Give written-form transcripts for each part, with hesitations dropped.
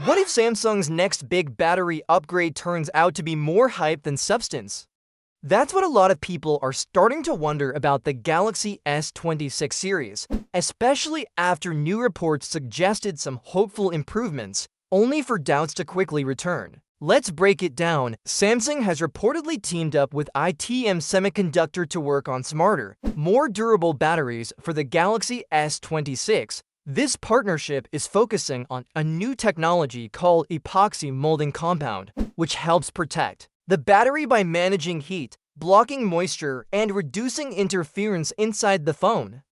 What if Samsung's next big battery upgrade turns out to be more hype than substance? That's what a lot of people are starting to wonder about the Galaxy S26 series, especially after new reports suggested some hopeful improvements, only for doubts to quickly return. Let's break it down. Samsung has reportedly teamed up with ITM Semiconductor to work on smarter, more durable batteries for the Galaxy S26. This partnership is focusing on a new technology called epoxy molding compound, which helps protect the battery by managing heat, blocking moisture, and reducing interference inside the phone.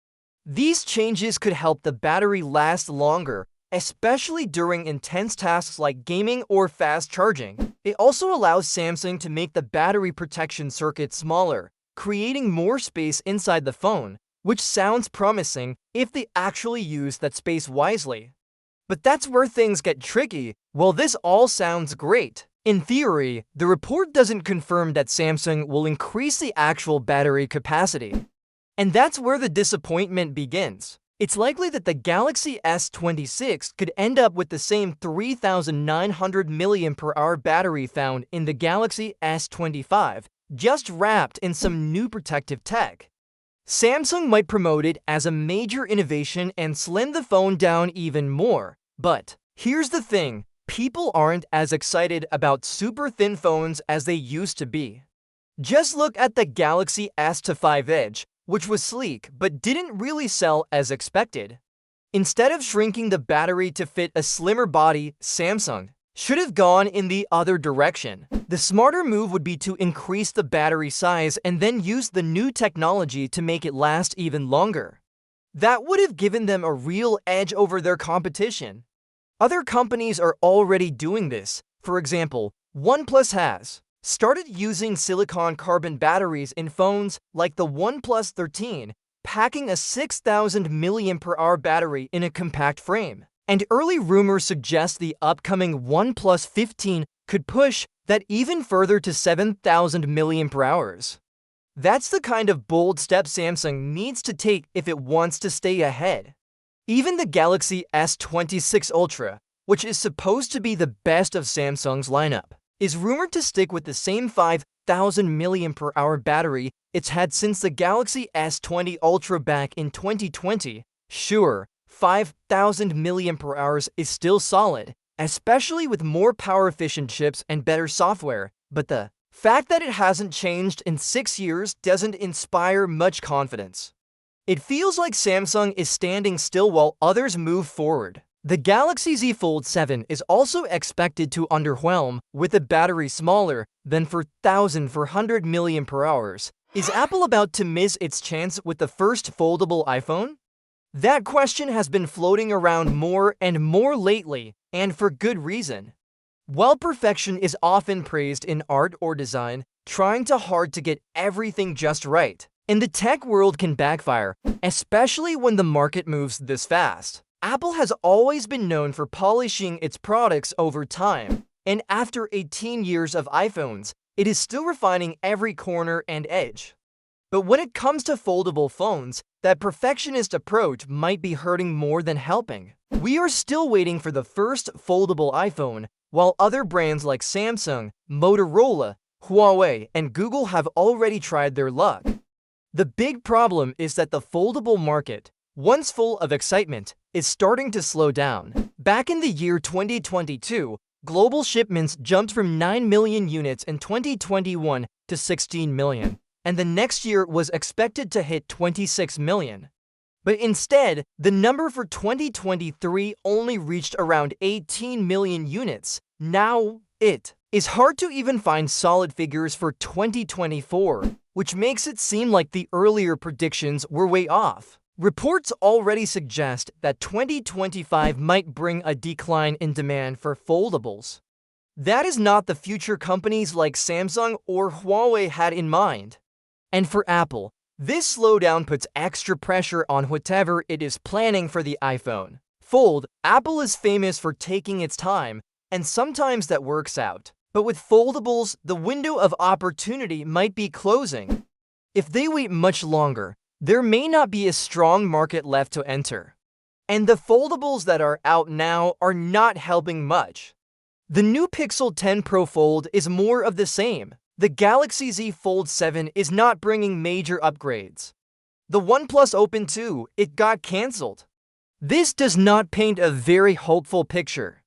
These changes could help the battery last longer, especially during intense tasks like gaming or fast charging. It also allows Samsung to make the battery protection circuit smaller, creating more space inside the phone, which sounds promising if they actually use that space wisely. But that's where things get tricky. Well, this all sounds great. In theory, the report doesn't confirm that Samsung will increase the actual battery capacity. And that's where the disappointment begins. It's likely that the Galaxy S26 could end up with the same 3,900 mAh battery found in the Galaxy S25, just wrapped in some new protective tech. Samsung might promote it as a major innovation and slim the phone down even more. But here's the thing, people aren't as excited about super thin phones as they used to be. Just look at the Galaxy S25 Edge, which was sleek but didn't really sell as expected. Instead of shrinking the battery to fit a slimmer body, Samsung should have gone in the other direction. The smarter move would be to increase the battery size and then use the new technology to make it last even longer. That would have given them a real edge over their competition. Other companies are already doing this. For example, OnePlus has started using silicon carbon batteries in phones like the OnePlus 13, packing a 6,000 mAh battery in a compact frame. And early rumors suggest the upcoming OnePlus 15 could push that even further to 7,000 mAh. That's the kind of bold step Samsung needs to take if it wants to stay ahead. Even the Galaxy S26 Ultra, which is supposed to be the best of Samsung's lineup, is rumored to stick with the same 5,000 mAh battery it's had since the Galaxy S20 Ultra back in 2020. Sure, 5,000 mAh is still solid, especially with more power-efficient chips and better software, but the fact that it hasn't changed in 6 years doesn't inspire much confidence. It feels like Samsung is standing still while others move forward. The Galaxy Z Fold 7 is also expected to underwhelm, with a battery smaller than 4,400 mAh. Is Apple about to miss its chance with the first foldable iPhone? That question has been floating around more and more lately, and for good reason. While perfection is often praised in art or design, trying too hard to get everything just right in the tech world can backfire, especially when the market moves this fast. Apple has always been known for polishing its products over time, and after 18 years of iPhones, it is still refining every corner and edge. But when it comes to foldable phones, that perfectionist approach might be hurting more than helping. We are still waiting for the first foldable iPhone, while other brands like Samsung, Motorola, Huawei, and Google have already tried their luck. The big problem is that the foldable market, once full of excitement, is starting to slow down. Back in the year 2022, global shipments jumped from 9 million units in 2021 to 16 million. And the next year was expected to hit 26 million. But instead, the number for 2023 only reached around 18 million units. Now, it is hard to even find solid figures for 2024, which makes it seem like the earlier predictions were way off. Reports already suggest that 2025 might bring a decline in demand for foldables. That is not the future companies like Samsung or Huawei had in mind. And for Apple, this slowdown puts extra pressure on whatever it is planning for the iPhone. Fold, Apple is famous for taking its time, and sometimes that works out. But with foldables, the window of opportunity might be closing. If they wait much longer, there may not be a strong market left to enter. And the foldables that are out now are not helping much. The new Pixel 10 Pro Fold is more of the same. The Galaxy Z Fold 7 is not bringing major upgrades. The OnePlus Open 2, it got cancelled. This does not paint a very hopeful picture.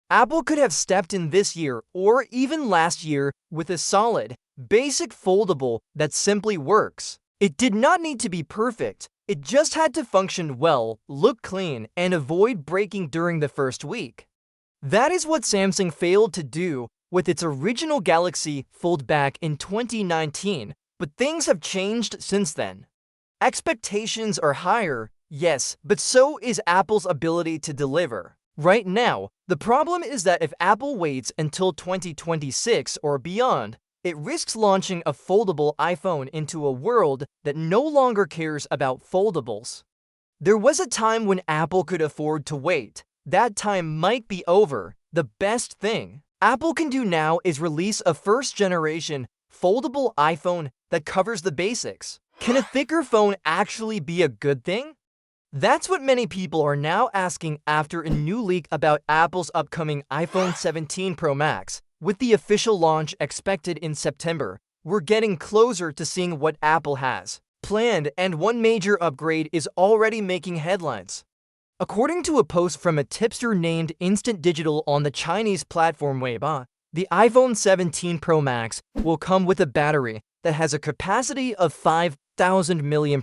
Apple could have stepped in this year or even last year with a solid, basic foldable that simply works. It did not need to be perfect. It just had to function well, look clean, and avoid breaking during the first week. That is what Samsung failed to do with its original Galaxy Fold back in 2019, but things have changed since then. Expectations are higher, yes, but so is Apple's ability to deliver. Right now, the problem is that if Apple waits until 2026 or beyond, it risks launching a foldable iPhone into a world that no longer cares about foldables. There was a time when Apple could afford to wait. That time might be over. The best thing Apple can do now is release a first-generation foldable iPhone that covers the basics. Can a thicker phone actually be a good thing? That's what many people are now asking after a new leak about Apple's upcoming iPhone 17 Pro Max. With the official launch expected in September, we're getting closer to seeing what Apple has planned, and one major upgrade is already making headlines. According to a post from a tipster named Instant Digital on the Chinese platform Weibo, the iPhone 17 Pro Max will come with a battery that has a capacity of 5,000 mAh,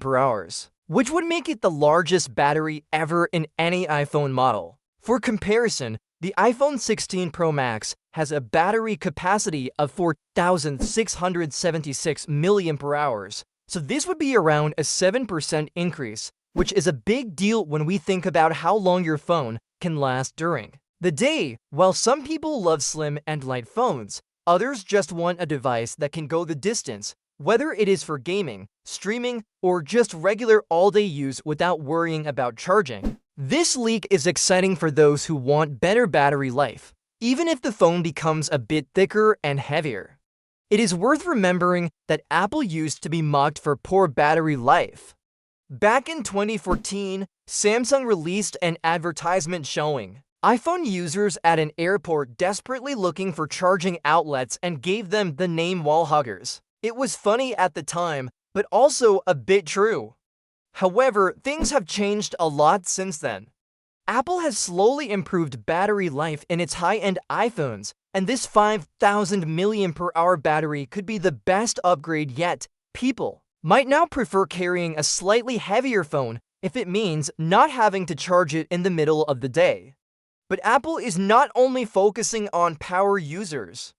which would make it the largest battery ever in any iPhone model. For comparison, the iPhone 16 Pro Max has a battery capacity of 4,676 mAh, so this would be around a 7% increase, which is a big deal when we think about how long your phone can last during the day. While some people love slim and light phones, others just want a device that can go the distance, whether it is for gaming, streaming, or just regular all-day use without worrying about charging. This leak is exciting for those who want better battery life, even if the phone becomes a bit thicker and heavier. It is worth remembering that Apple used to be mocked for poor battery life. Back in 2014, Samsung released an advertisement showing iPhone users at an airport desperately looking for charging outlets and gave them the name wall huggers. It was funny at the time, but also a bit true. However, things have changed a lot since then. Apple has slowly improved battery life in its high-end iPhones, and this 5,000 mAh battery could be the best upgrade yet. People might now prefer carrying a slightly heavier phone if it means not having to charge it in the middle of the day. But Apple is not only focusing on power users.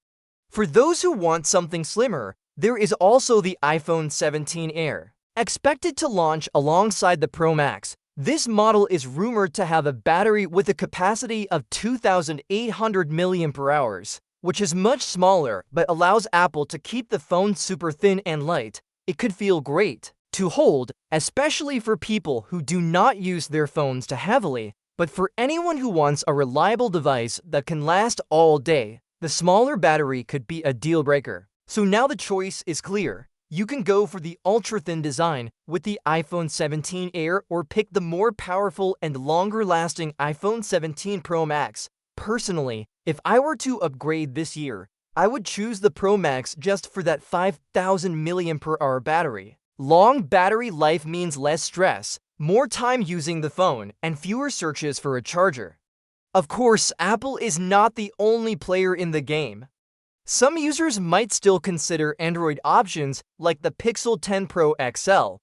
For those who want something slimmer, there is also the iPhone 17 Air. Expected to launch alongside the Pro Max, this model is rumored to have a battery with a capacity of 2,800 mAh, which is much smaller but allows Apple to keep the phone super thin and light. It could feel great to hold, especially for people who do not use their phones too heavily, but for anyone who wants a reliable device that can last all day, the smaller battery could be a deal breaker. So now the choice is clear. You can go for the ultra-thin design with the iPhone 17 Air or pick the more powerful and longer-lasting iPhone 17 Pro Max. Personally, if I were to upgrade this year, I would choose the Pro Max just for that 5,000 mAh battery. Long battery life means less stress, more time using the phone, and fewer searches for a charger. Of course, Apple is not the only player in the game. Some users might still consider Android options like the Pixel 10 Pro XL,